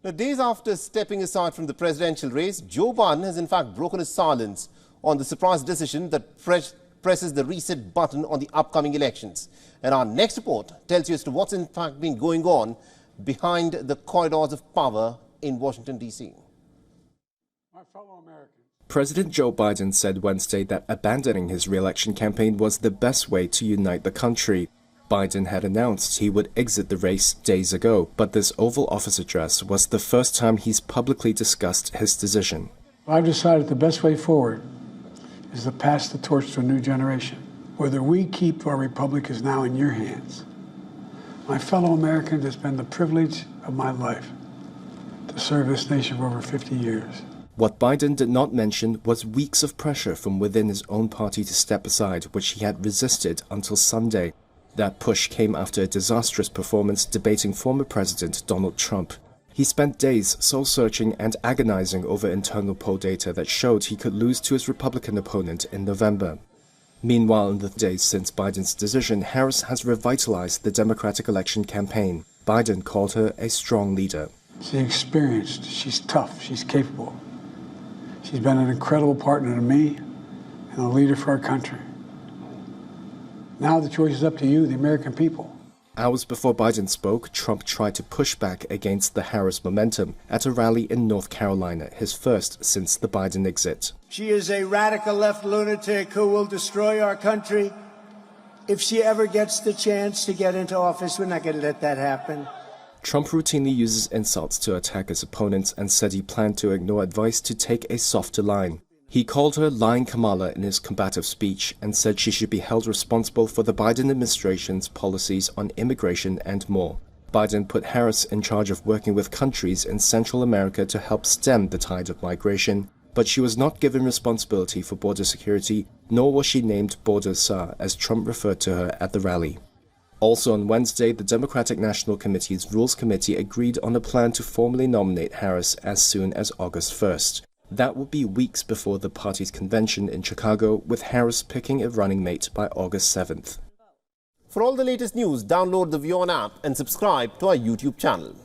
Now, days after stepping aside from the presidential race, Joe Biden has in fact broken his silence on the surprise decision that presses the reset button on the upcoming elections. And our next report tells you as to what's in fact been going on behind the corridors of power in Washington, D.C. My fellow Americans. President Joe Biden said Wednesday that abandoning his re-election campaign was the best way to unite the country. Biden had announced he would exit the race days ago, but this Oval Office address was the first time he's publicly discussed his decision. I've decided the best way forward is to pass the torch to a new generation. Whether we keep our republic is now in your hands. My fellow Americans, it's been the privilege of my life to serve this nation for over 50 years. What Biden did not mention was weeks of pressure from within his own party to step aside, which he had resisted until Sunday. That push came after a disastrous performance debating former President Donald Trump. He spent days soul-searching and agonizing over internal poll data that showed he could lose to his Republican opponent in November. Meanwhile, in the days since Biden's decision, Harris has revitalized the Democratic election campaign. Biden called her a strong leader. She's experienced, she's tough, she's capable. She's been an incredible partner to me and a leader for our country. Now the choice is up to you, the American people. Hours before Biden spoke, Trump tried to push back against the Harris momentum at a rally in North Carolina, his first since the Biden exit. She is a radical left lunatic who will destroy our country. If she ever gets the chance to get into office, we're not going to let that happen. Trump routinely uses insults to attack his opponents and said he planned to ignore advice to take a softer line. He called her lying Kamala in his combative speech and said she should be held responsible for the Biden administration's policies on immigration and more. Biden put Harris in charge of working with countries in Central America to help stem the tide of migration, but she was not given responsibility for border security, nor was she named Border Czar, as Trump referred to her at the rally. Also on Wednesday, the Democratic National Committee's Rules Committee agreed on a plan to formally nominate Harris as soon as August 1st. That would be weeks before the party's convention in Chicago, with Harris picking a running mate by August 7th. For all the latest news, download the WION app and subscribe to our YouTube channel.